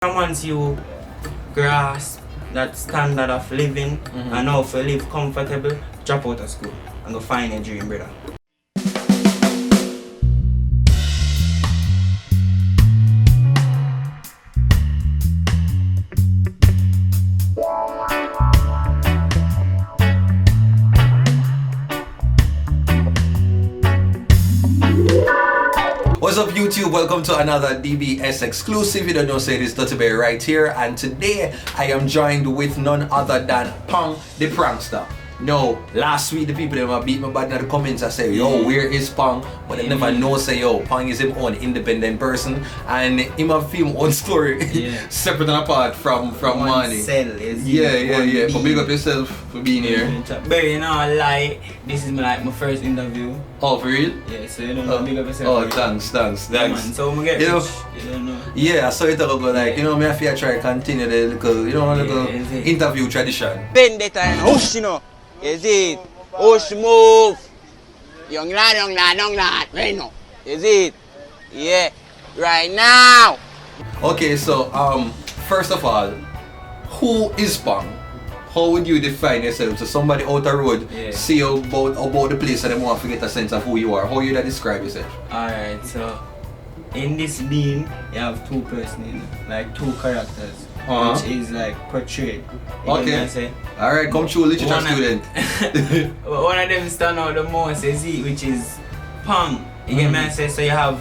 Once you grasp that standard of living and how to live comfortable, drop out of school and go find a dream, brother. What's up YouTube? Welcome to another DBS exclusive. You don't know, say it is Duttyberry right here, and today I am joined with none other than Pong the Prankster. No, last week the people that beat me bad in the comments I say, yo, where is Pong? But they never know, say, yo, Pong is his own independent person and him have his own story separate and apart from Mani. Yeah. But big up yourself for being here. But you know, like, this is like my first interview. Oh, for real? Yeah, so you don't know, big up yourself. Oh, thanks. Yeah, man. So I'm get rich, you don't know. Yeah, so it's about like, you know, me I feel try to continue the little, you know, little interview tradition. Vendetta and hush, you know. Is it? Hush move. Young lad, right now. Is it? Yeah, right now. Okay, so first of all, who is Pong? How would you define yourself? So somebody out the road see you about the place and they want to get a sense of who you are. How you that describe yourself? Alright, so in this being you have two persons, like two characters, which is like portrayed. Okay. Alright, come true, literature student. One of them stand out the most is it, which is Pong. You get me? So you have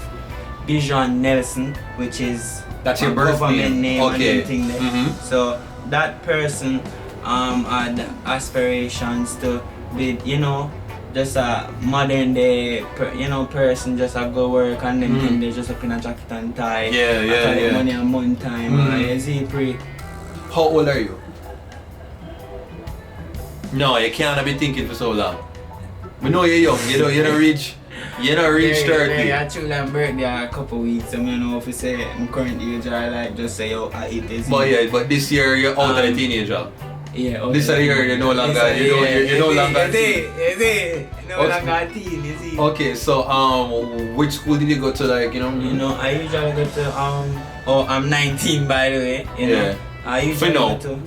Bijan Nelson, which is that's your birth name and okay. everything there. So that person had aspirations to be, you know, just a modern day, person just a go work and them thing they just up in a jacket and tie. Yeah. Money a month time. Is it pre? How old are you? No, you can't be thinking for so long. We know you're young. You don't reach 30. Yeah, actually I'm birthday a couple weeks. I don't know if you say I'm current age or like just say I eat this. But this year you're out of the teenager. Yeah. This year you're no longer you're no longer a teen. No longer a teen, you see. Okay, so which school did you go to, like, you know? You know, I usually go to I'm 19 by the way, you know. I usually go to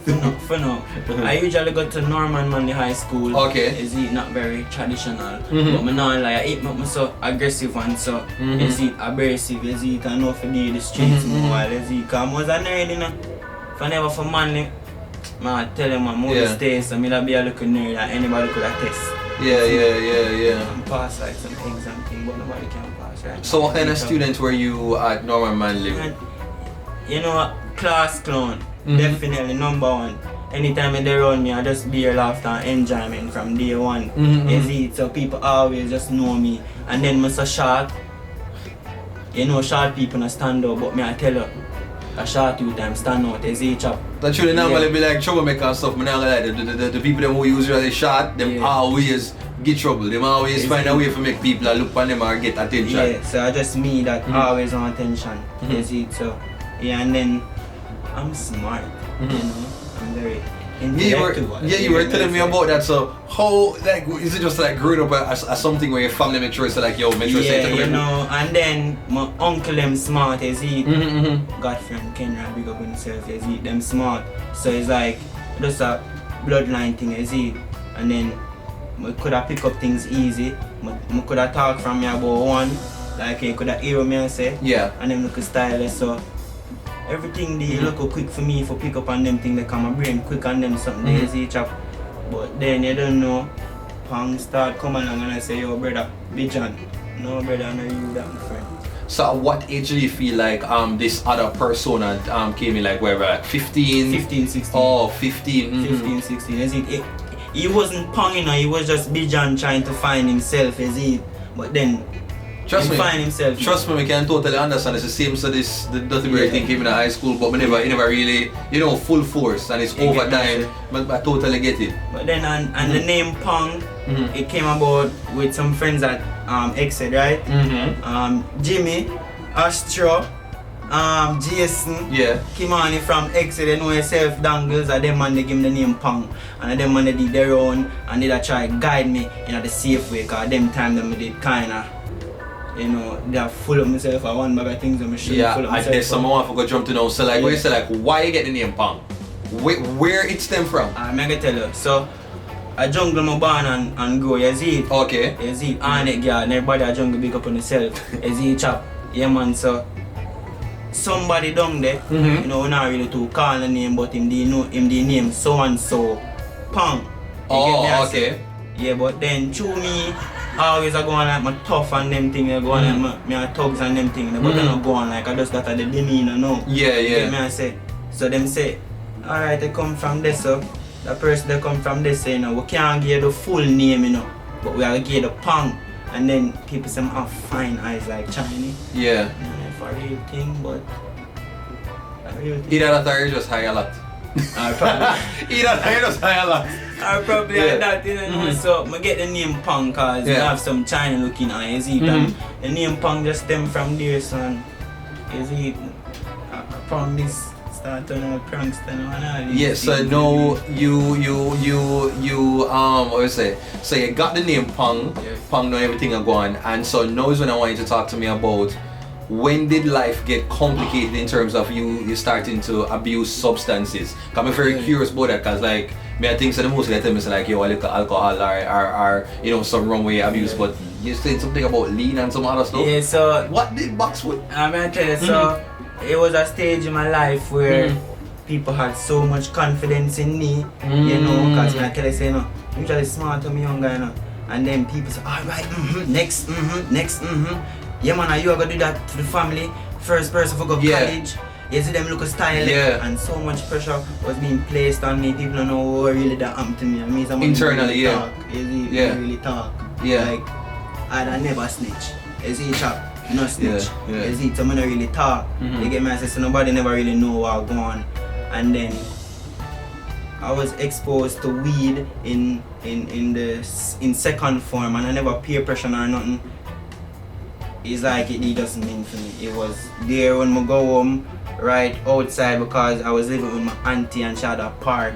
for now. I usually go to Iheartmanii High School. Okay. Is it not very traditional? But me now like I eat me so aggressive and so is it abrasive, is it enough to be in the streets more, is it cause I was a nerd, you know. If I never for money, I tell them I'm more stay, so I be a little nerd that anybody could attest. Yeah. And pass like some exam thing, but nobody can pass, right? So what kind of student were you at Iheartmanii? You know, class clown. Definitely number one. Anytime they around me, I just beer laughter and enjoyment from day one. Is it? So people always just know me. And then I'm so short. You know, short people not stand out, but me I tell you, a short two times stand out. Is it, chap? That should normally be like troublemaker and stuff. But not like the people them who usually short, them always get trouble. Them always find a way to make people look on them or get attention. Yeah, so I just me that always on attention. Is it? So yeah, and then I'm smart, you know, I'm very intellectual. You were telling me about that, so how, like, is it just like growing up as something where your family make sure it's like, yo, make sure say you know, and then my uncle them smart, is he, Godfriend Kenya, big up himself, is he, them smart, so it's like, just a bloodline thing, is he, and then I could have pick up things easy, I could have talk from me about one, like he could have hear me and say, and then look stylish, so everything they look quick for me for pick up on them thing, they come my brain quick on them something easy chap. But then you don't know, Pong start coming along and I say, yo brother, be John. No brother, I know you that my friend. So at what age do you feel like this other persona came in, like wherever, like 15? 15, 16. Oh, 15. 15, 16. Is it? He wasn't Pong, you know, he was just Bijan trying to find himself, is it? But then Trust me, we can totally understand. It's the same, so the Duttyberry thing came in high school, but we never really, you know, full force, and it's over time, but I totally get it. But then, and the name Pong, it came about with some friends at Exed, right? Jimmy, Astro, Jason, Kimani from Exed, they know yourself, Dangles, and them man they give him the name Pong, and them man they did their own, and they try guide me in the safe way, cause them time them did kinda you know, they are full of myself. I one bag of things I'm full of Yeah, myself. there's some more I go jump to now. So like, what you say, like, why you get the name Pong? Where it stem from? I'm gonna tell you. So, a jungle my born and grow, you see it? Okay. You see it? And it, girl, and everybody a jungle big up on itself. You see it, chap? Yeah, man, so somebody down there, you know, we're not really to call the name, but him the name so and so Pong. You get me, I okay. say? Yeah, but then through me, always I go on like my tough and them thing, I go on like my thugs and them thing, but I don't go on like I just got the demeanor now. Yeah, You yeah. get me, I say? So them say, alright, they come from this, so the person they come from this, you know, we can't give the full name, you know, but we are give the Pong. And then people say, oh, fine eyes like Chinese. Yeah. For a real thing, but a real thing. Either that or you just high a lot. Probably, Either that or you just high a lot. or probably Yeah. like that, you know. So I get the name Pong because Yeah. I have some China looking eyes, and the name Pong just stem from there, son. Is it from this start on a prankster and all these Yeah, so things. no, what do you say? So you got the name Pong, Yeah. Pong know everything are going, and so now is when I want you to talk to me about when did life get complicated in terms of you starting to abuse substances? Cause I'm very curious about that, cause like me I think so the most of the time is like yo a little alcohol or you know some wrong way abuse, but you said something about lean and some other stuff. Yeah, so What did Boxwood? I'm gonna tell you, so it was a stage in my life where people had so much confidence in me, you know, because I tell you, say, you know, usually smart when I'm younger, you know, and then people say, alright, next, yeah man, are you gonna do that to the family? First person for go college, you see them look a style, and so much pressure was being placed on me, people don't know what really that happened to me. I mean, someone Internally, really talk, you see, really talk, like, I'd never snitch, you see, chap. No snitch. You see, someone don't really talk. You get me? I say, so nobody never really know what going on. And then I was exposed to weed in second form, and I never peer pressure or nothing. It's like it doesn't mean for me. It was there when I go home, right outside, because I was living with my auntie and she had a park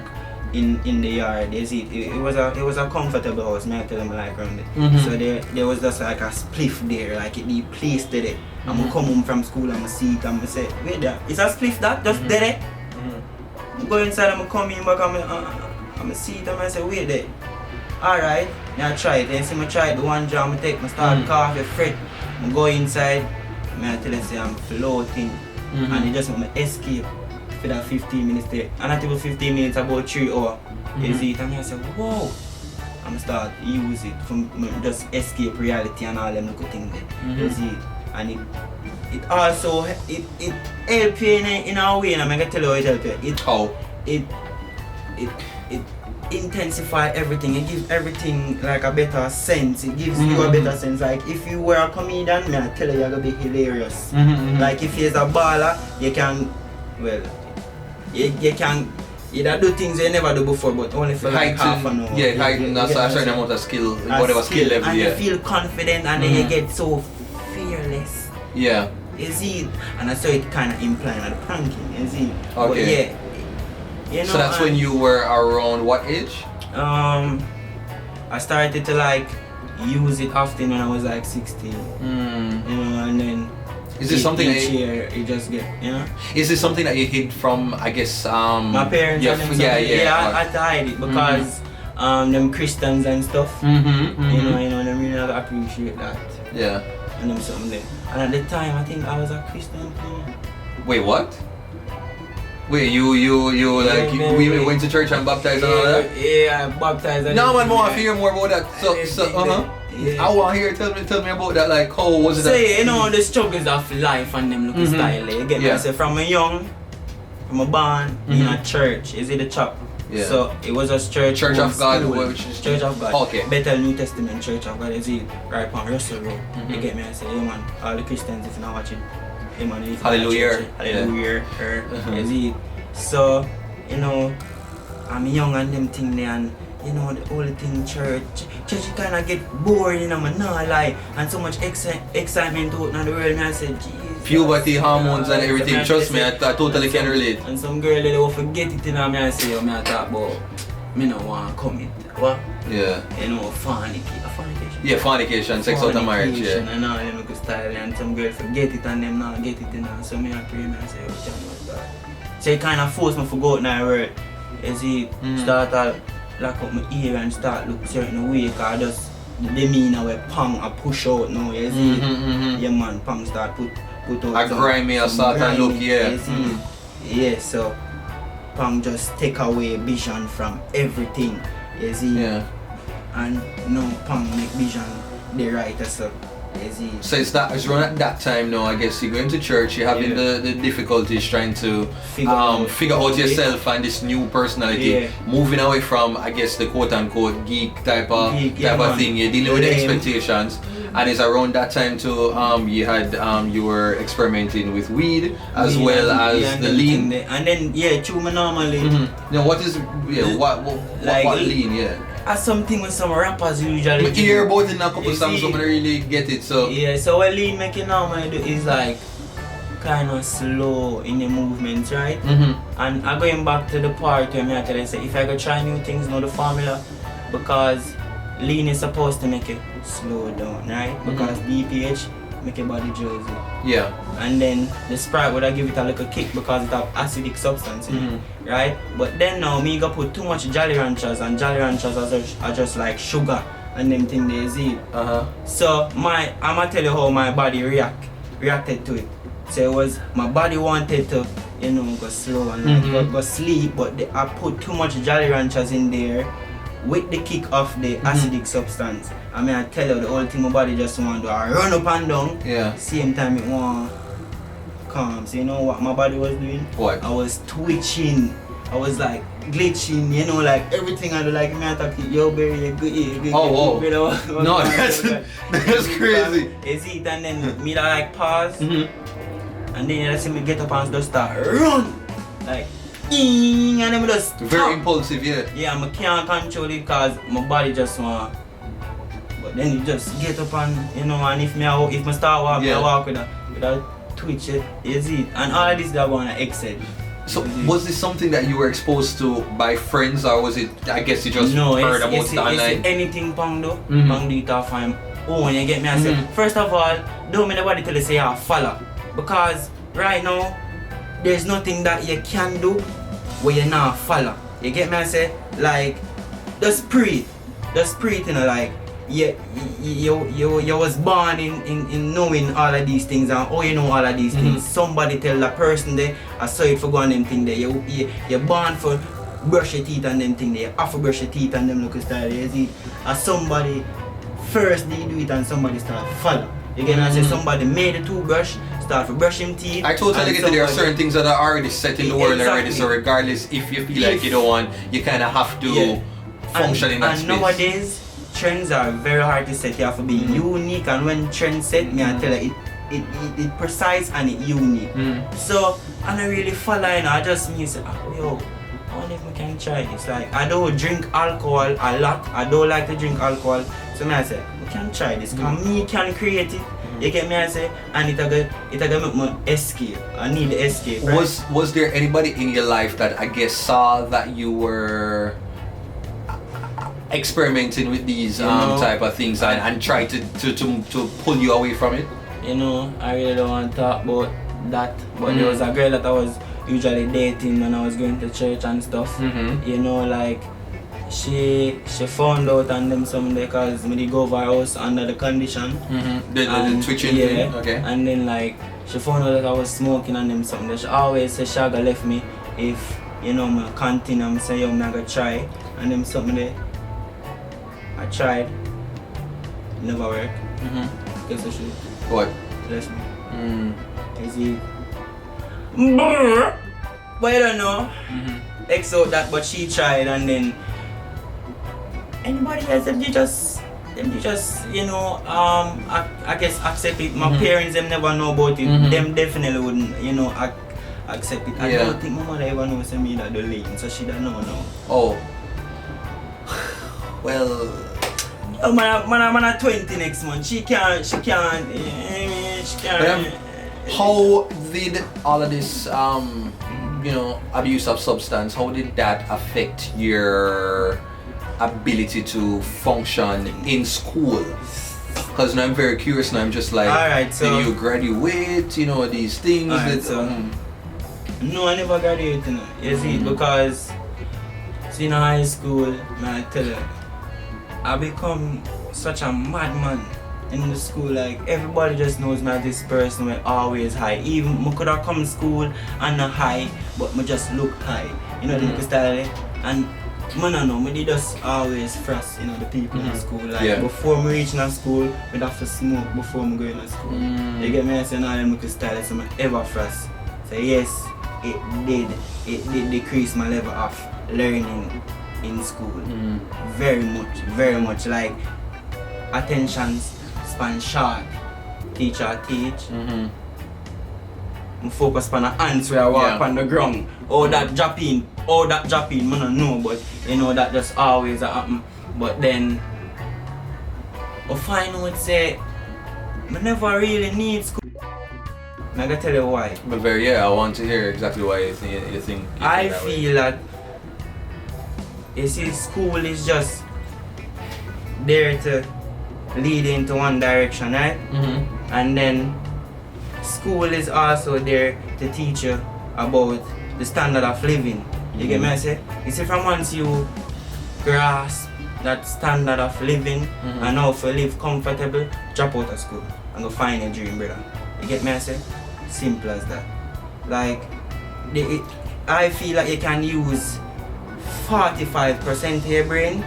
in the yard. You see, it was a comfortable house. May I tell them like around it. So there was just like a spliff there, like it be placed there. I'm come home from school and I see it and I say, wait there, is a spliff that just there? I go inside and I come in back and I see it and I say, wait there. Alright, I try it. Then see me try it the one job I take, I start coffee fret. I go inside, I tell you say I'm floating, and it just want me escape for that 15 minutes there. And not even 15 minutes, about 3 hours. You see it and I say, whoa! I'm start use it from just escape reality and all them little things there. You see it. And it also it help you in a way, and I'm gonna tell you how it help you. It intensify everything. It gives everything like a better sense. It gives you a better sense. Like if you were a comedian, I tell you, you're gonna be hilarious. Like if you're a baller, you can, well, you can either do things you never do before, but only for like half an hour. Yeah, heighten a certain amount of skill, whatever skill level. And you feel confident, and then you get so fearless. Yeah. You see, and I saw it kind of implying at the pranking. You see, Okay. But yeah. You know, So that's when you were around what age? I started to like use it often when I was like 16. You know, and then is this something each year it just get, you know? Is this something that you hid from, I guess, my parents and them? I had to hide it because them Christians and stuff. You know, them really not appreciate that. Yeah. And them something there. And at the time I think I was a Christian too. Wait, what? Wait, you like we went to church and baptized and all that? Yeah, baptized. No man, I want to hear more about that. So I want to hear tell me about that. Like how was it? So yeah, you know the struggles of life and them looking style. You get me? So from a young, from a born in a church, is it the chop? Yeah. So it was a church. Church of God, which is Church of God. Okay. Bethel New Testament Church of God. Is it right on Russell Road? You get me? I say, yeah man, all the Christians if you're not watching. Hallelujah. Hallelujah. You see? So, you know, I'm young and them thing there, and you know the whole thing church kinda get boring, you know, man, not lie, and so much excitement out in the world, and I said, Jesus. Puberty, hormones and everything, trust me, I totally can relate. And some girl they will forget it, you know, I say, I talk about me no want to commit. What? Yeah. You know, fornication. Yeah, fornication, sex out of marriage, yeah. And all them look style and some girls forget it and them not get it, you know. So me I pray me and say, oh, damn, what's that? So it kind of forced me to go out now word. You see, start to lock up my ear and start look certain way, cause just the demeanor where Pong a push out now, you see. Yeah man, Pong start put out a grimy or sort of look, yeah. You see. Yeah, so Pong just take away vision from everything, you see. Yeah. And no Pong make vision the right so you see. So it's around at that time now, I guess you're going to church, you're having the difficulties trying to figure out yourself and this new personality, moving away from, I guess, the quote-unquote geek type of thing, you're dealing with the expectations. And it's around that time too, you were experimenting with weed as well as the lean. And then true me normally. Now what is what lean, As something with some rappers usually. But hear about it in a couple songs, so I don't really get it. So so what lean making normally do is like kind of slow in the movements, right? And I'm going back to the part where I tell you say if I go try new things, know the formula, because lean is supposed to make it slow down, right? Because BPH make your body drowsy. Yeah. And then the Sprite would I give it a little kick because it have acidic substance in it, right? But then now me go put too much Jolly Ranchers, and Jolly Ranchers are just like sugar and them thing they see. So I'ma tell you how my body reacted to it. So it was my body wanted to, you know, go slow and like, go sleep, but I put too much Jolly Ranchers in there with the kick of the acidic substance. I mean, I tell you, the whole thing my body just want to run up and down. Yeah. Same time it want calm. So you know what my body was doing? What? I was twitching. I was like glitching, you know, like everything I do, like me I talk to yo Berry, you good. Oh, you know, no, that's crazy. You see it and then me like pause. And then you see me get up and just start run. Like and then me just very impulsive, yeah. Yeah, I can't control it because my body just want. But then you just get up and, you know, and if I start walking, I walk with a twitch, you see it. And all of this that want to excel. So was this something that you were exposed to by friends, or was it, I guess you just heard about it online? Anything Pong do, Pong do it off him own, you get me? I say, first of all, don't make nobody tell you say follow. Because right now, there's nothing that you can do where you not follow. You get me? I say, like, just pray it, you know, like, you was born in knowing all of these things, and you know all of these things. Somebody tell the person there, I saw it for going them thing there. You're born for brush your teeth and them thing there. You have to brush your teeth and them look style. You see, and somebody first they do it and somebody start follow. You get me? I say somebody made the toothbrush, start for brushing teeth. I totally get it. There are certain things that are already set in the world already. So regardless, if you feel like you don't want, you kind of have to function in that space. And nowadays, trends are very hard to set. You have to be unique, and when trends set, me I tell you, it precise and it unique. So I don't really follow, you know, I just me say, yo, I wonder if we can try this. Like I don't drink alcohol a lot. I don't like to drink alcohol. So me I say, we can try this. Cause me can create it. You get me? I say, and it gonna make me escape. I need the escape. Right? Was there anybody in your life that I guess saw that you were experimenting with these type of things and try to pull you away from it? You know, I really don't want to talk about that, but there was a girl that I was usually dating when I was going to church and stuff. You know, like she found out on them someday because we did go over her house under the condition. The twitching thing? Okay. And then like she found out that I was smoking on them something. She always said she gonna left me if, you know, I continue and say yo, I'm gonna try and them something there. I tried, never worked. Guess what she did? What? She left me. I see. But I don't know. X out that, but she tried, and then anybody else, them they just you know, I guess accept it. My parents them never know about it. Them definitely wouldn't, you know, accept it. I don't think my mother ever knows me that the lean, so she don't know now. Oh. Well, man, 20 next month. She can't. But, how did all of this, abuse of substance, how did that affect your ability to function in school? Because now I'm very curious now. I'm just like, alright, so did you graduate? These things. Alright, no, I never graduated. You see, because in high school, man, I tell you, I become such a madman in the school. Like everybody just knows me as this person who always high. Even I could have come to school and not high, but I just look high. The style. And I don't know, I just always frost, the people in school. Like before me reaching a school, I'd have to smoke before I go to school. You get me? I say, no, I style, so I ever frost. So yes, it did decrease my level of learning in school. Very much. Like attention span short. Teacher teach. I focus on the ants where I walk on the ground. That dropping, I don't know, but that just always happen. But then I find out say I never really need school. I'm gonna tell you why. But I want to hear exactly why you think I feel that you see, school is just there to lead into one direction, right? And then school is also there to teach you about the standard of living. You get me? I say? You see, from once you grasp that standard of living and how to live comfortable, drop out of school and go find your dream, brother. You get me? I say? Simple as that. Like, I feel like you can use 45% of your brain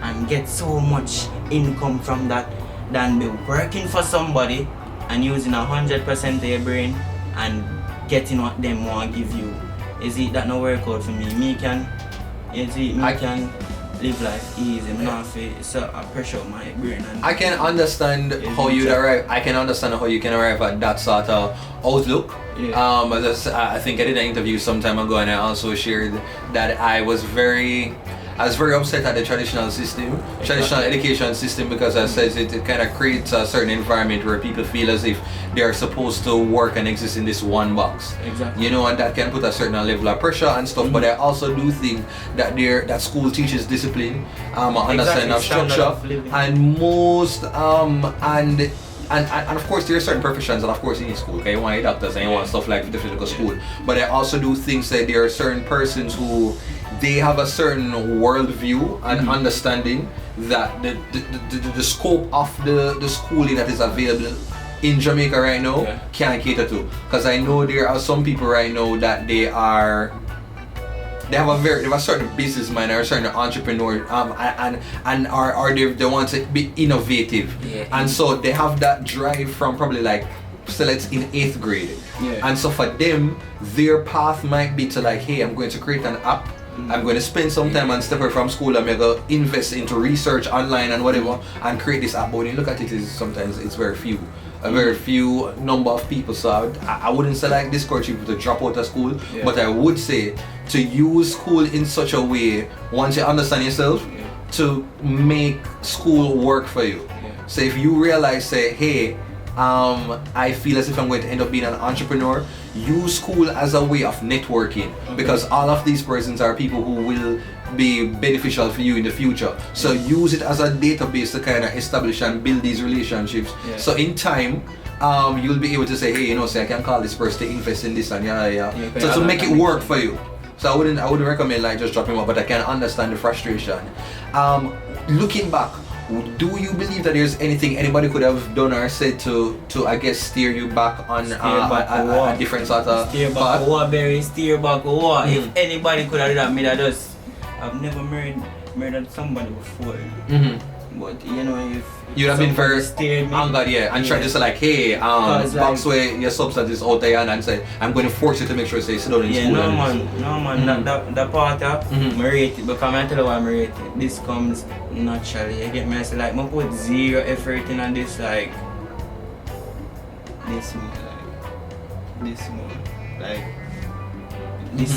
and get so much income from that than be working for somebody and using 100% of your brain and getting what them want to give you. Is it that no work out for me? I can live life easy. I'm not so I pressure my brain. And I can understand how you arrive. I can understand how you can arrive at that sort of outlook. I think I did an interview some time ago, and I also shared that I was very upset at the traditional education system, because I said it kind of creates a certain environment where people feel as if they are supposed to work and exist in this one box. Exactly. And that can put a certain level of pressure and stuff. But I also do think that that school teaches discipline, understanding of structure, and most and of course there are certain professions that of course you need school. Okay, you want doctors and you want stuff like the physical school. But I also do think that there are certain persons who they have a certain worldview and understanding that the scope of the schooling that is available in Jamaica right now can't cater to. Because I know there are some people right now that they have a certain business mind or a certain entrepreneur they want to be innovative, and so they have that drive from probably like let's in 8th grade, and so for them their path might be to like, hey, I'm going to create an app. I'm going to spend some time and step away from school. I'm going to invest into research online and whatever and create this app. But when you look at it, sometimes it's very few. A very few number of people. So I wouldn't say like discourage people to drop out of school, but I would say to use school in such a way, once you understand yourself, to make school work for you. So if you realize, say, hey, I feel as if I'm going to end up being an entrepreneur, use school as a way of networking, because all of these persons are people who will be beneficial for you in the future. So use it as a database to kind of establish and build these relationships. So in time, you'll be able to say, hey, say I can call this person to invest in this and so to make it work for you. So I wouldn't recommend like just dropping out, but I can understand the frustration. Looking back, do you believe that there's anything anybody could have done or said to I guess steer you back on a different sort of steer back? If anybody could have done me that does. I've never murdered somebody before. But if you'd have been very angered, and try to say like, hey, box away your substances out there and say, I'm going to force you to make sure you sit down in school. No man, that part of I rate it, because I tell you why I rate it. This comes naturally. You get me? I say like, I put zero effort in on this, like this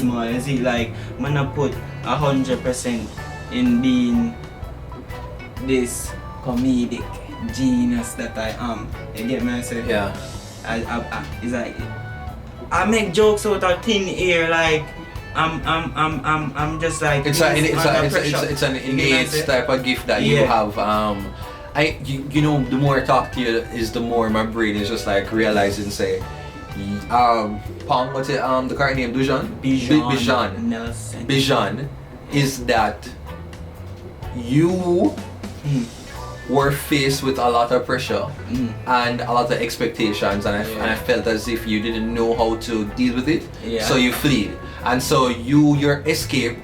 more. You see, like, man, I put 100% in being this comedic genius that I am. You get me? I say, it's like I make jokes out of thin air, like I'm just like It's an innate type of gift that you have. You know, the more I talk to you, is the more my brain is just like realizing, say, Pong, what's it? The current name, Bijan Nelson. Bijan, is that you were faced with a lot of pressure and a lot of expectations, and I felt as if you didn't know how to deal with it, so you fled. And so your escape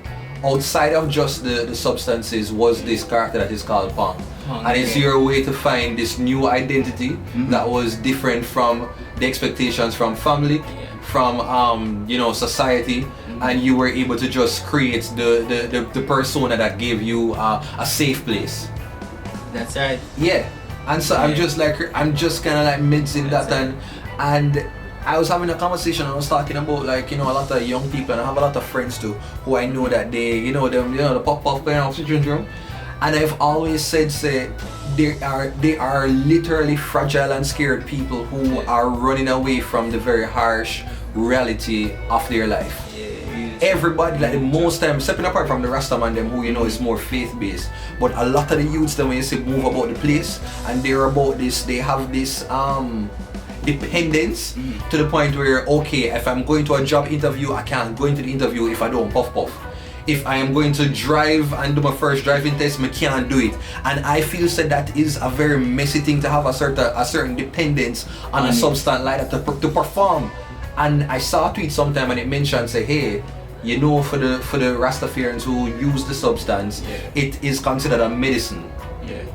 outside of just the substances was this character that is called Pong. And it's your way to find this new identity that was different from the expectations from family, from you know, society, and you were able to just create the persona that gave you a safe place. That's right. Yeah. And so I'm just kind of like mincing that, and I was having a conversation. I was talking about, like, you know, a lot of young people, and I have a lot of friends too who I know that they, you know, them, you know, the pop going off syndrome. And I've always said, say, they are literally fragile and scared people who are running away from the very harsh reality of their life. Everybody, like, the most time, stepping apart from the Rastaman them, who, you know, is more faith-based, but a lot of the youths them, when you say move about the place, and they're about this, they have this dependence to the point where, okay, if I'm going to a job interview, I can't go into the interview if I don't puff. If I am going to drive and do my first driving test, I can't do it. And I feel that is a very messy thing to have a certain dependence on a substance like that to perform. And I saw a tweet sometime and it mentioned, say, hey, you know, for the Rastafarians who use the substance, it is considered a medicine.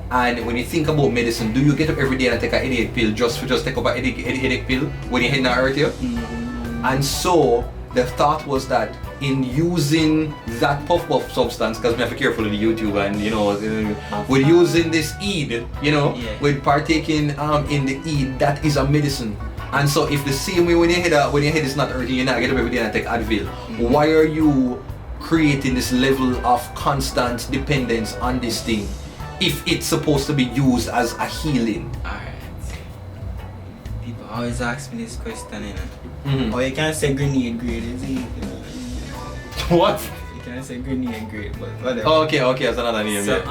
And when you think about medicine, do you get up every day and take a headache pill just take up a headache pill when your head not hurt you? And so the thought was that in using that puff substance, because we have to be careful with the YouTube, and you know, with using this Eid, you know, with partaking in the Eid, that is a medicine. And so if the same way when your head is not hurting, you're not get up every day and take Advil, why are you creating this level of constant dependence on this thing if it's supposed to be used as a healing? Alright. People always ask me this question, you know. Or you can't say grenade grade, is it? What? You can't say grenade grade, but whatever. Okay, that's another name. So,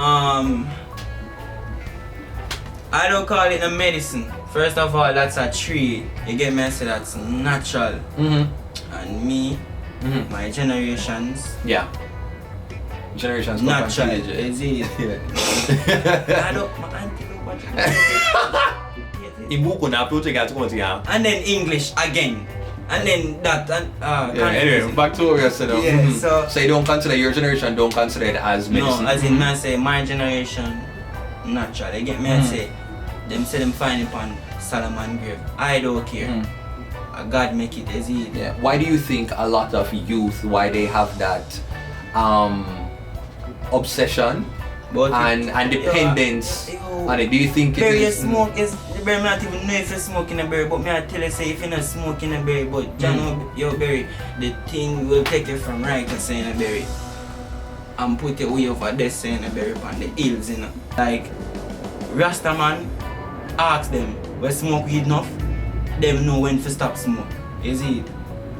I don't call it a medicine. First of all, that's a tree. You get me? I say that's natural. And me, my generations. Yeah. Generations. Natural. Is it? I don't. My auntie don't watch it. And then English again. And then that. Anyway, back to what we were saying. So you don't consider your generation, don't consider it as medicine? No, as in, I say my generation natural. You get me? I say them find it on Solomon grave. I don't care. God make it as it. Yeah. Why do you think a lot of youth, why they have that obsession and dependence on it? Do you think it is? Smoke is the berry. I not even know if you're smoking a berry, but me I tell you, say if you're not smoking a berry, but your berry, the thing will take you from right to saying a berry and put you way over there saying a berry on the hills, you know. Like Rastaman, ask them, when smoke weed enough, them know when to stop smoke. Is it?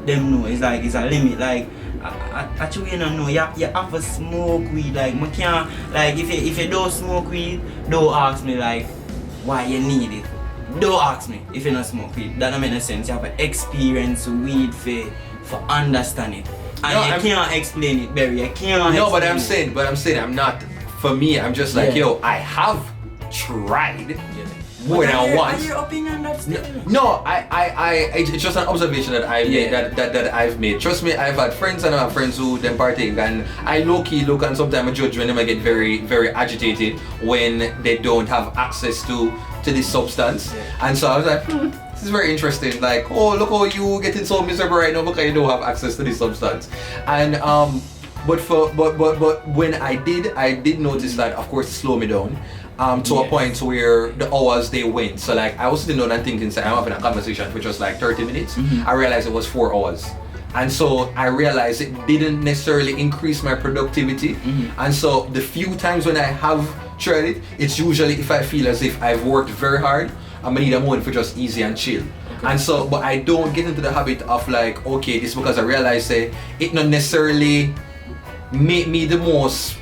Them know. It's like it's a limit. Like actually, you don't know. You have to smoke weed. Like I can't. Like if you don't smoke weed, don't ask me like why you need it. Don't ask me if you don't smoke weed. That don't make no sense. You have to experience weed for understand it. And you can't explain it, Barry. You can't. No, but I'm saying I'm not. For me, I'm just like, yo, I have tried more than once. Your opinion that's No, it's just an observation that I made that I've made. Trust me, I've had friends and I have friends who then partake, and I low-key look and sometimes I judge when they get very, very agitated when they don't have access to this substance. And so I was like, this is very interesting. Like, oh, look how you getting so miserable right now because you don't have access to this substance. And but when I did notice that, of course, it slowed me down. To a point where the hours they went. So like I was sitting down and thinking, so I'm having a conversation which was like 30 minutes. I realized it was 4 hours. And so I realized it didn't necessarily increase my productivity. And so the few times when I have tried it, it's usually if I feel as if I've worked very hard, I'm gonna need a moment for just easy and chill. And so, but I don't get into the habit of like, okay, this because I realize say it not necessarily make me the most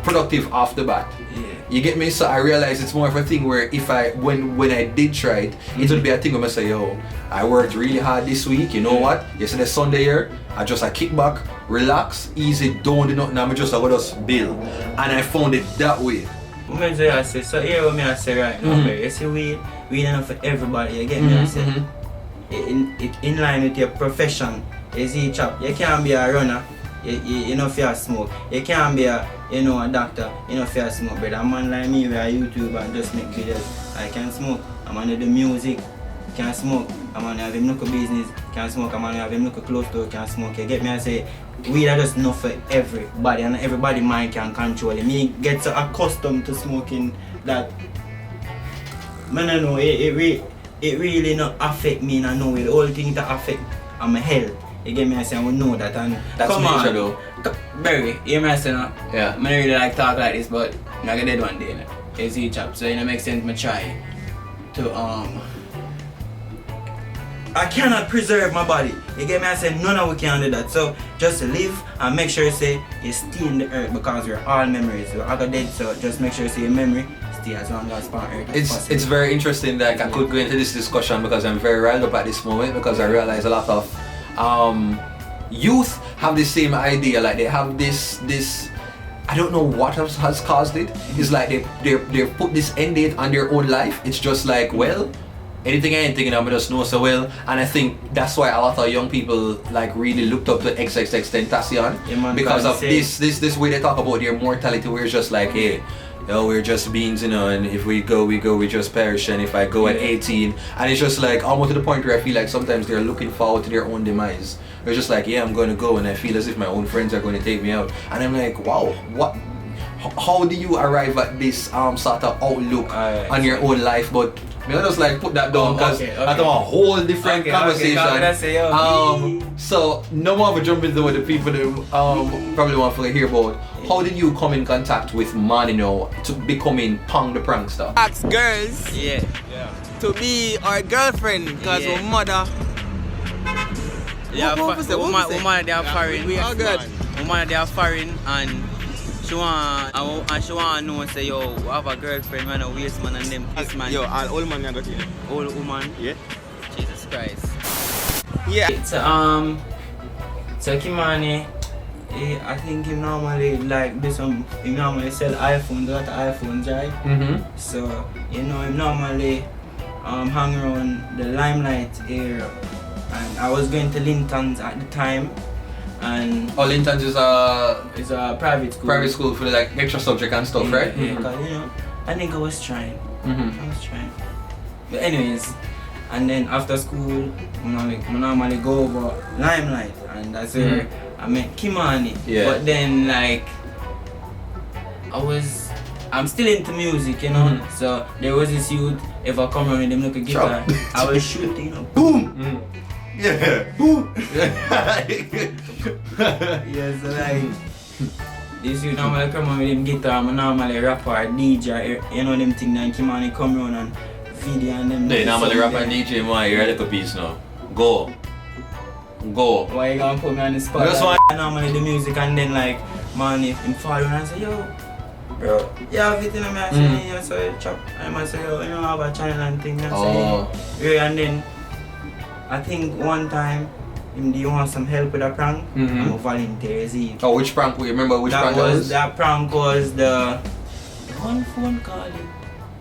productive off the bat. Yeah. You get me? So I realize it's more of a thing where if when I did try it, it would be a thing where I say, yo, I worked really hard this week, you know what? Yesterday Sunday here, I kick back, relax, easy, don't do nothing, I'm just build. And I found it that way. So here what I say right now, you see weed enough for everybody, you get me? I say in line with your profession, you see chap, you can't be a runner. You know fear smoke. You can't be a a doctor, you know fear smoke, but a man like me where a YouTuber and just make videos. I can smoke, I'm on the music, can smoke, I'm on have him local business, can smoke, I'm on have him local close door, can smoke. You get me? I say weed are just enough for everybody and everybody mind can control it. Me get so accustomed to smoking that man I know it really not affect me in no way. The whole thing that affect my health. You get me? I say I will know that and that's come nature on. though. Barry, you hear me say no? Yeah. I don't really like talk like this, but I'm gonna dead one day. You see chap, so it makes sense me try to I cannot preserve my body. You get me? I say none of we can do that. So just live and make sure you say you stay in the earth because we're all memories. We're all dead, so just make sure you say your memory stay as long as on earth as possible. It's very interesting that I could go into this discussion because I'm very riled up at this moment because I realize a lot of youth have the same idea, like they have this I don't know what has caused it. It's like they put this end date on their own life. It's just like, well, anything I just know so well, and I think that's why a lot of young people like really looked up to XXXTentacion because of this way they talk about their mortality, where it's just like, hey, we're just beings, and if we go, we just perish, and if I go at 18, and it's just like almost to the point where I feel like sometimes they're looking forward to their own demise. They're just like, yeah, I'm going to go, and I feel as if my own friends are going to take me out, and I'm like, wow, how do you arrive at this sort of outlook on your own life? But I just like put that down because that's a whole different conversation. So no more of a jump into what the people probably want to hear about. How did you come in contact with Manino to becoming Pong the Prankster? Ask girls to be our girlfriend because our mother. Yeah, woman they are foreign. Woman they are foreign and she want to know say yo have a girlfriend man a waste man and them kiss man. Yo, all old man I got here. Old woman. Yeah. Jesus Christ. Yeah. So Kimani, I think he normally he normally sell iPhones, a lot of iPhones, right? So he normally hang around the Limelight area, and I was going to Linton's at the time, and Linton's is a private school. Private school for like extra subject and stuff, right? Yeah, because I think I was trying. I was trying. But anyways, and then after school, I normally go over Limelight, and that's where I met Kimani. Yeah. But then I'm still into music, So there was this youth, if I come around with them look a guitar, I was shooting, boom! Yeah, boom! Yeah, so this youth normally come around with them guitar, I normally rapper, DJ, them things that Kimani come around and video and them. They normally rapper and DJ, man, you're a little piece now. Go. Why you gonna put me on the spot? That's why I normally do music and then man, if him follow and I say, yo, bro, you have it in me, I say, yeah, so chop. And I say, yo, you have a channel and thing, I say, yeah, and then I think one time, do you want some help with a prank? I'm a volunteer, see. Oh, which prank? You remember which prank that was? That prank was the one phone call you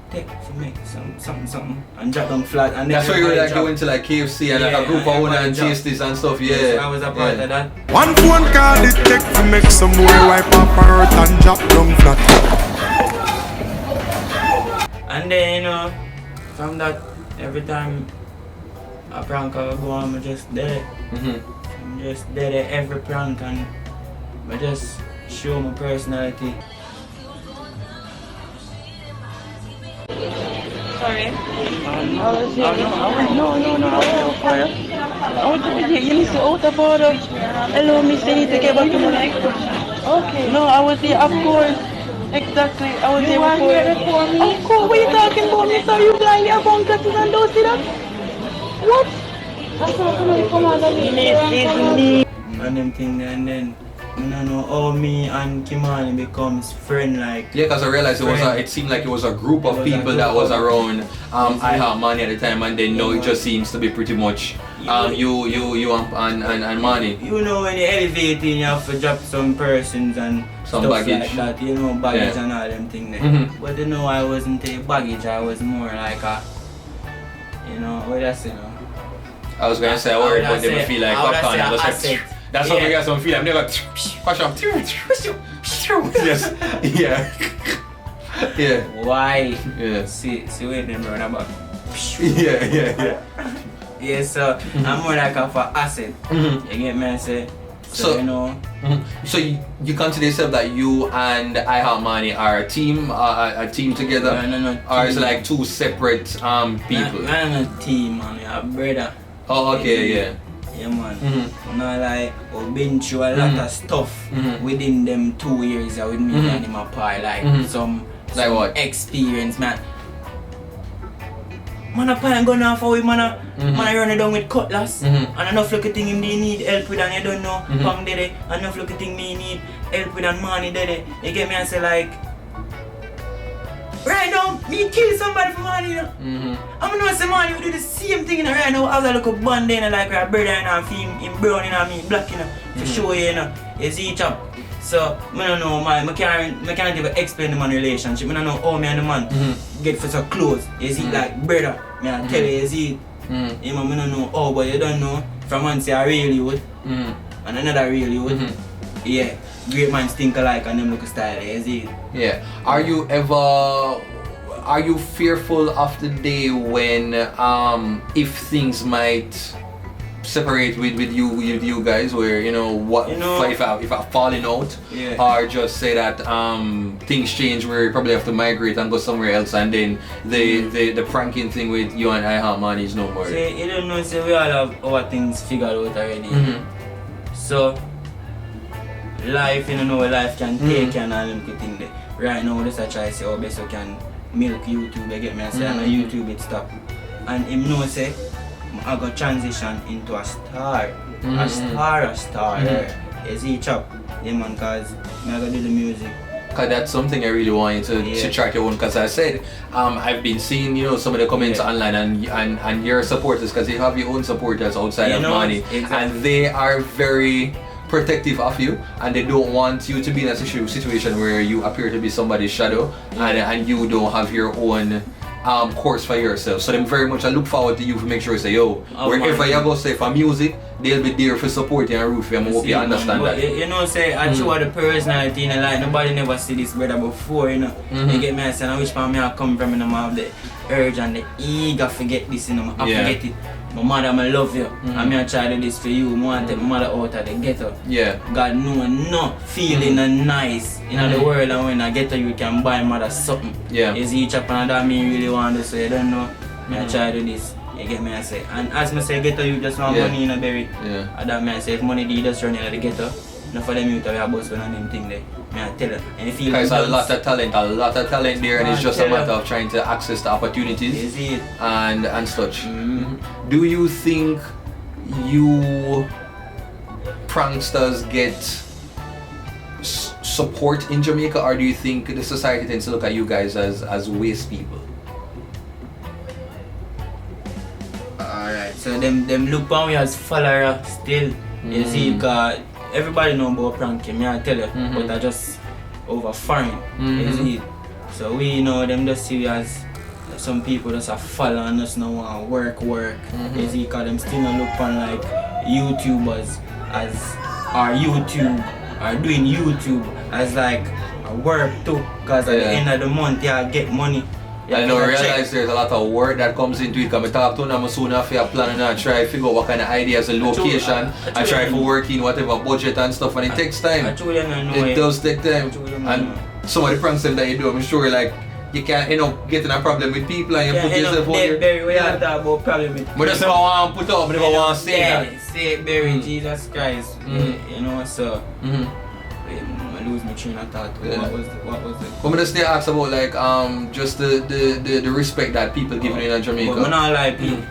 take for me something and drop them flat and then that's where you were going to KFC and a group of owner and tasties and stuff, so I was a part of that. One phone call it take to make some boy wipe up her earth and drop down flat. And then from that, every time a prank I go on, I'm just there. I'm just there every prank and I just show my personality. Sorry. No, I was over here. You need to out of order. Hello, miss, you need to get back to me. Okay. No, I was here, of course. Exactly. I was here before. Of course, what are you talking about, miss? Are you blind? You have one glasses and don't see that? What? I saw somebody come out of me. And them thing there, and then I don't know how me and Kimani becomes friend like. Yeah, because I realized it seemed like it was a group of people that was around Iheartmanii at the time, and then now it just seems to be pretty much you and Mani. You know, when you elevating, you have to drop some persons and some stuff baggage. like that, you know, baggage and all them thing there. But you know, I wasn't a baggage, I was more like a, you know, what I say, you know. I was gonna say I worried about them feel like popcorn. That's what we got some feel. I'm never push up. Yes. Yeah. Yeah. Why? Yeah. See wait them run about. Yeah. Yeah, so I'm more like a for asset. You get me? I say. So you know. So you consider yourself that you and Iheartmanii are a team together? No. Or is it like two separate people? We're not a team, man. We're a brother. Oh, okay, yeah. Yeah, man. You know, like, we've been through a lot of stuff within them 2 years with me and him apart. Like, some what? Experience, man. Man, a pine gun off for him, man. Man, I run it down with cutlass. And enough look at thing him they need help with, and you don't know. Pong did it. Enough look at thing me need help with, and money did it. You get me? I say, like, right now, me kill somebody for money, you know. I'm gonna say money, we do the same thing, you know, right now. I was a little band, you know, like a brother, you know, him brown, you know, me black, you know, for sure, you know. You see each other. So, I don't know, man, I can't even explain the man relationship. I don't know how me and the man get for so close. You see, like, brother, I tell you, you see, you know, I don't know how, but you don't know, from one say a real youth, and another real youth. Yeah, great minds think alike and them look style, you see. Yeah. Are you fearful of the day when if things might separate with you guys, where you know what, if I falling out, or just say that things change where you probably have to migrate and go somewhere else, and then the pranking thing with you and Iheartmanii is no more. See, you don't know, say we all have our things figured out already. So life, you know, life can take you and all them good thing there. Right now, just I try to say how best you can milk YouTube, you get me? I say, and YouTube it stop. And him know say, I got transition into a star. A star. You see, chop, yeah man, cause I gotta do the music. Cause that's something I really want you to track your own. Cause I said, I've been seeing, you know, some of the comments online and your supporters, cause you have your own supporters outside of Mani, exactly. And they are very protective of you, and they don't want you to be in a situation where you appear to be somebody's shadow, and you don't have your own course for yourself. So them very much I look forward to you to make sure you say, yo, wherever you go say for music, they'll be there for support you and root for you, and I hope you understand that. You know, say, I show the personality, you know, like nobody never see this brother before, you know. You get me, I say, now which part me I come from, you know, I have the urge and the eager forget this, you know, I forget it. My mother, I love you, and I try to do this for you. I want to take my mother out of the ghetto. Yeah. God know no feeling and nice in the world, and when I get to you can buy mother something. Yeah. You see each other and that me really want to, so you don't know. I try to do this. You get me, I say. And as I say, get to you just want money in a berry. Yeah. And that me I say, if money do just run in the ghetto, not for them you to have boss one of them thing there. I tell you. And you feel there's a lot of talent there, and it's just a matter of trying to access the opportunities and such. Do you think you pranksters get support in Jamaica, or do you think the society tends to look at you guys as waste people? Alright, so them look on me as follower still. You see, because everybody know about pranking, I tell you, but I just over foreign. You see, so we know them just see as some people just a follow and just not want to work. You see, because them still not look on like YouTubers are doing YouTube as like a work too, because at the end of the month you get money. I don't realize there's a lot of work that comes into it. Because I talk to them soon after you're planning and try to figure out what kind of ideas and location and try to work in whatever budget and stuff, and it takes time. It does take time. And some of the pranks that you do, I'm sure like you can get in a problem with people and you put yourself on there. We have talk about problem with but just never want to put up, never want to say that. Say it, Barry, Jesus Christ. You know, so I lose my train of thought. What was it? But I just ask about like just the respect that people give you in Jamaica. But I not like people.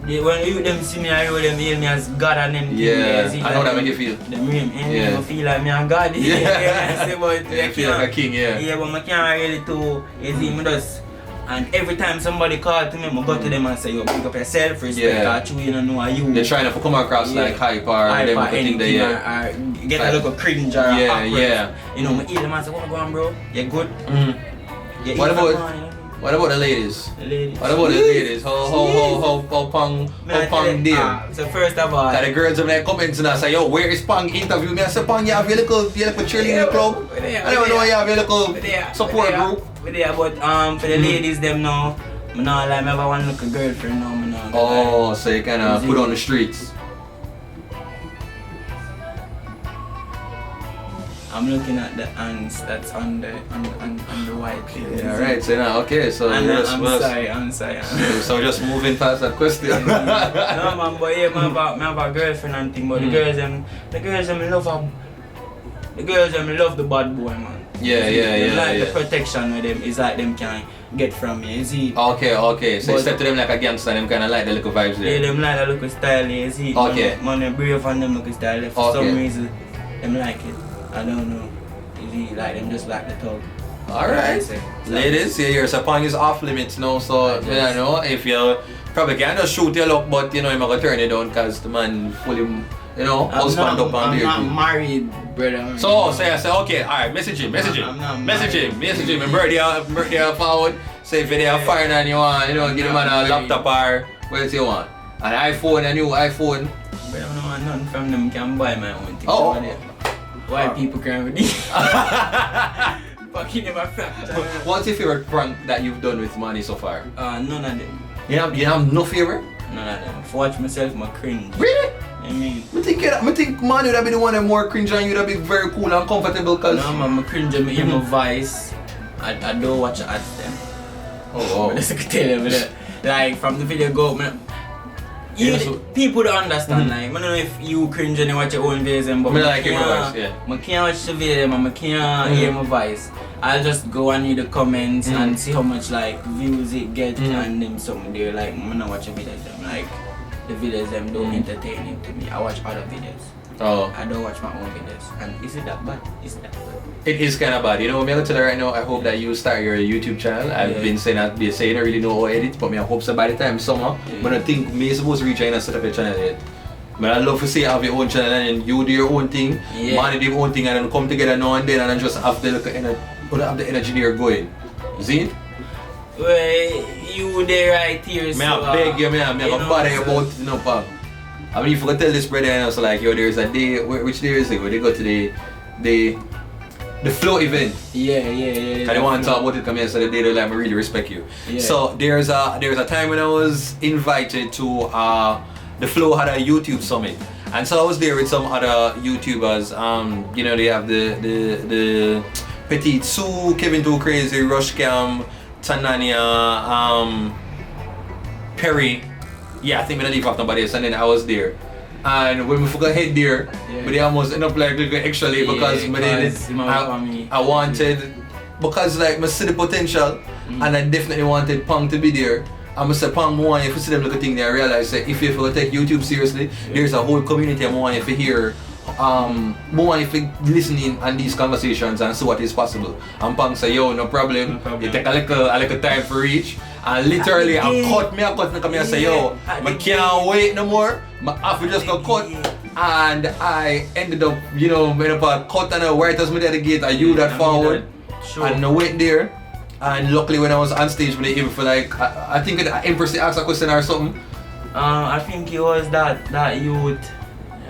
when you them see me, I know them hail me as God and them. Yeah, things, I know that make you feel. Them Yeah. I feel like me and God. Yeah, but You feel like a king, yeah. Yeah, but I can't really too. You see, me just. And every time somebody call to me, I go to them and say, yo, pick up yourself, respect, or you don't know you. They're trying to come across like hype or them think they or get a little cringe or awkward. Yeah. You know, I hear them and say, what go on, bro? You good? You What eat about some money? what about the ladies? The ladies. What about the ladies? How Pong deal? So first of all, That the girls in the comments and I say, yo, where is Pong? Interview me. I say, Pong, you have your little cheerleading club? I don't know you have your little support group. But for the ladies them now, I know like I have one little girlfriend now. Oh, so you kinda put on the streets. I'm looking at the ants that's on the white clothes. Yeah, right. So now, okay. So And I'm sorry. So just moving past that question. No man, but yeah, I have a girlfriend and thing, but the girls them love the bad boy, man. Yeah. Like the protection with them is like them can get from me, you see. Okay. So you step to them like a gangster, them kinda like the little vibes there. Yeah, them like the look style, you see. Okay. Man, brave and them look style. For some reason, them like it. I don't know. You see, like them just like the talk. Alright. Ladies, yeah, so Pong is off limits now, so you know, if you probably can't just shoot your luck, but you know, you're gonna turn it down because the man fully, you know, husband up on there. I'm not married, brother. So say, okay, alright, message him, message him, and birthday forward. Say if they are firing and you want, you know, give him a laptop or what else you want. An iPhone, a new iPhone. But I don't want nothing from them, can buy my own thing. Oh. Why people can't redeem? Fucking never fracture. What's your favorite prank that you've done with money so far? None of them. You have no favorite? None of them. If I watch myself, I cringe. Really? I mean, I think money would have been the one that more cringe and you would have been very cool and comfortable because... no man, I cringe and I hear my voice. I don't watch the ads them. Oh. That's what I tell you that. Like from the video go, people don't understand. Like, I don't know if you cringe and you watch your own videos, but I like your voice, yeah. I can't watch the video and I can't hear my voice. I'll just go and read the comments and see how much like views it get and them something there. Like, I'm not watching videos them. Like, the videos them don't entertain to me. I watch other videos. Oh. I don't watch my own videos. And is it that bad? Is that bad? It is kind of bad. You know, I'm going to tell you right now, I hope that you start your YouTube channel. I've been saying that, I really know how to edit, but I hope so by the time summer, I don't think me supposed to reach out and set up a channel yet. But I'd love to see you have your own channel and you do your own thing, man do your own thing and then come together now and then and just have the energy there going. You see it? Well, you there right here, so... I beg you, I'm bother about it, you know, Pong. I mean, if you could tell this brother, you know, so like, yo, there's a day, which day is it, where they go to the flow event. Yeah. I don't want to talk about it, come here, so the day they like, I really respect you. Yeah. So there's a time when I was invited to the Flow had a YouTube summit, and so I was there with some other YouTubers. You know, they have the Petite Sue, Kevin Too Crazy, Rushcam, Tanania, Perry. Yeah, I think I'm gonna leave off nobody else, and then I was there. And when we forgot head there, but they almost end up like little extra late because I wanted, because like I see the potential and I definitely wanted Pong to be there. And I said, Pong, I want you to see them little thing there. I realized that if you take YouTube seriously, there's a whole community I want you to hear. I want you to listen in on these conversations and see what is possible. And Pong said, yo, no problem. You take a little time for reach. And literally, I cut me and say, yo, I can't wait no more. I have to just go cut. And I ended up, you know, made up a cut and a right as me at the gate. I used that forward. And I went there. And luckily, when I was on stage, when they even for like, I think Empress asked a question or something. I think it was that youth.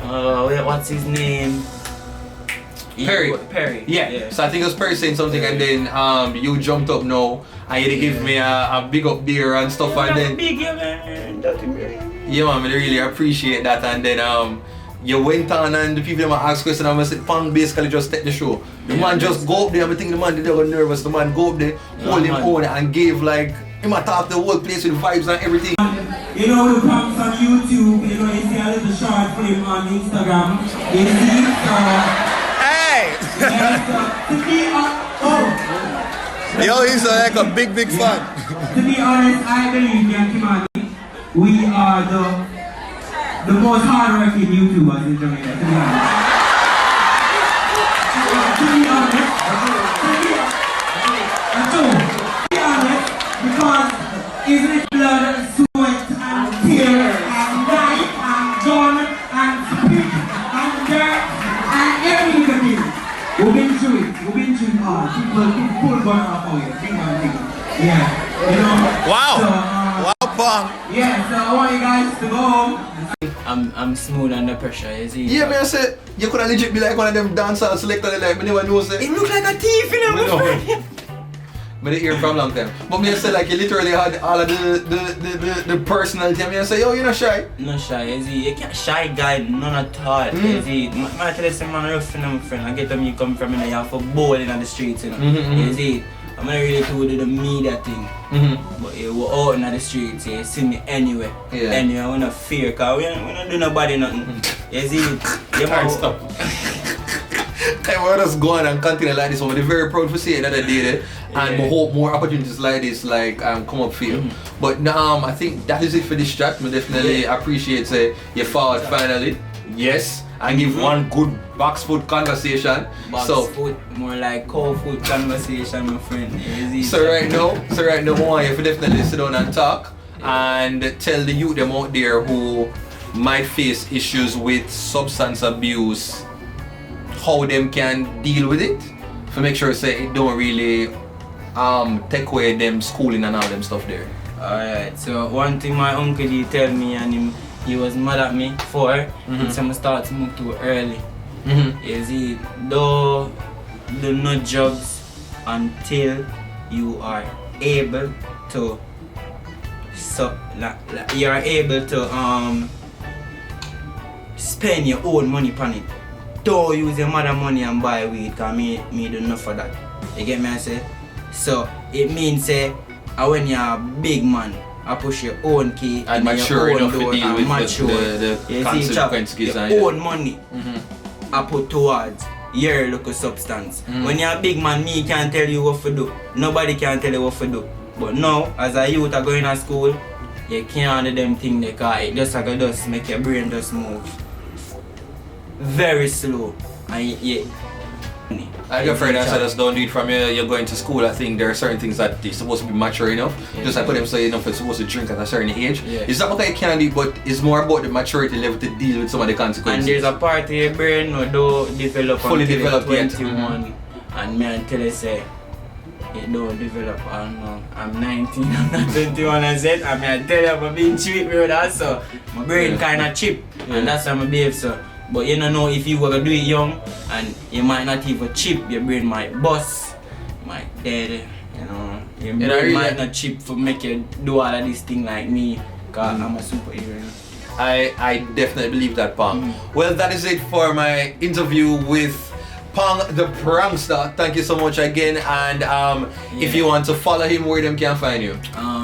What's his name? Perry. Yeah. So I think it was Perry saying something, and then you jumped up now, and you give me a big up there and stuff, and then yeah, man, I really appreciate that, and then you went on and the people that asked questions, and I said, Pong basically just take the show. The man just go up there, I think the man did not nervous. The man go up there, hold him on, and gave like him talk the whole place with vibes and everything. You know the pranks on YouTube, you know, you see a little short film on Instagram. You see, hey! Yo, he's like a big fan. To be honest, I believe in Iheartmanii. we are the most hardworking YouTubers in Jamaica, to be honest. To be honest, because it's with blood, sweat, and tears, and life, and gun, and spit, and dirt, and every little thing. We've been through it all. People pull gun off of you, thing and thing. Yeah, you know. Wow. So, Wow, Pong. yeah, so I want you guys to go home. I'm smooth under pressure, you see. Yeah, man, I say, you could legit be like one of them dancers selected like, me never know, say. It look like a thief, you know, my friend. But they hear from long time. But me I say like you literally had all of the personality. I mean I say, yo, you're not shy. No shy, you see. You can't shy guy, none at all. You see. I tell you some man rough and my friend. I get them you come from, you know, you have to bowl in the streets, you know. You see. I'm not really to do the media thing. But we're out in the streets, you see me anywhere. Yeah. Anywhere, we don't fear, because we don't do nobody nothing. You see. You Can't stop. I want us go on and continue like this one. We're very proud to see another day and we hope more opportunities like this come up for you. But I think that is it for this chat. I definitely appreciate your forward finally. Yes. And give one good box foot conversation. Box foot, more like cow foot conversation, my friend. So right now, I want you to definitely sit down and talk and tell the youth them out there who might face issues with substance abuse, how them can deal with it, to make sure say it don't really take away them schooling and all them stuff there. Alright, so one thing my uncle he tell me and he was mad at me for so I start to move too early. You see, do no drugs until you are able to you're able to spend your own money on it. Don't use your mother money and buy weed, because me do enough for that. You get me I say? So it means when you're a big man, I push your own key and mature your own enough to deal with the consequences and your own money I put towards your local substance. When you're a big man, me can't tell you what to do. Nobody can tell you what to do. But now, as a youth are going to school, you can't do them things because it just make your brain just move very slow. And I get afraid I said just don't do it from you're going to school. I think there are certain things that you're supposed to be mature enough. Just like what them say enough, you're supposed to drink at a certain age. It's not okay you can't do it, but it's more about the maturity level to deal with some of the consequences. And there's a part of your brain who don't develop fully until developed 21. And me until I say it don't develop. I don't know. I'm 19, I'm not 21 as yet. I mean I tell you I'm being cheap with that, so my brain kinda cheap. And that's how I behave so. But you don't know if you were to do it young and you might not even chip, your brain might bust, might dead, you know. Your brain might not chip for make you do all of this thing like me, because I'm a superhero. You know? I definitely believe that, Pong. Well, that is it for my interview with Pong the Prankster. Thank you so much again, and if you want to follow him, where them can find you?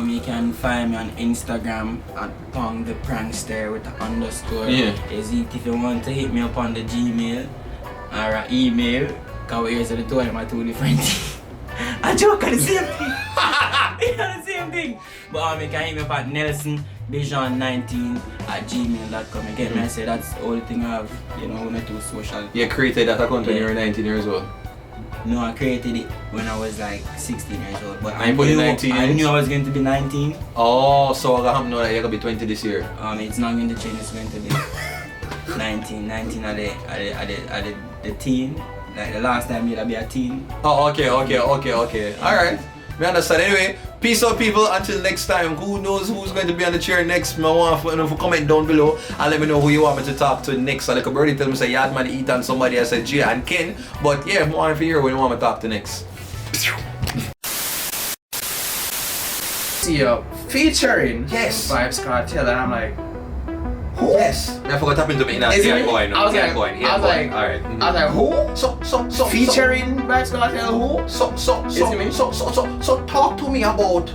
You can find me on Instagram at Pong the Prankster with the underscore. Is it if you want to hit me up on the Gmail or an email, because we're here to the two of them are two different things. I joke at the same thing. The same thing. But you can hit me up at nelsonbijan19@gmail.com. Again, I say that's the only thing I have, you know, when I do social. You created that account when you were 19 years old? No, I created it when I was like 16 years old. But I knew I was going to be 19. Oh, so I got know that you're going to be 20 this year? It's not going to change, it's going to be 19 at the teen. Like the last time you'd be a teen. Oh, okay. Alright. We understand. Anyway, peace out people. Until next time. Who knows who's going to be on the chair next? I want to comment down below and let me know who you want me to talk to next. Like a birdie tell me say Iheartmanii, Ethan, somebody I said Jay and Ken. But yeah, I want to hear when you want me to talk to next. See you featuring Yes. Vibes Cartel and I'm like, who? Yes. I forgot happened to me now. Is it? I was like, Alright. Who? So Featuring Vibes Cartel who? So talk to me about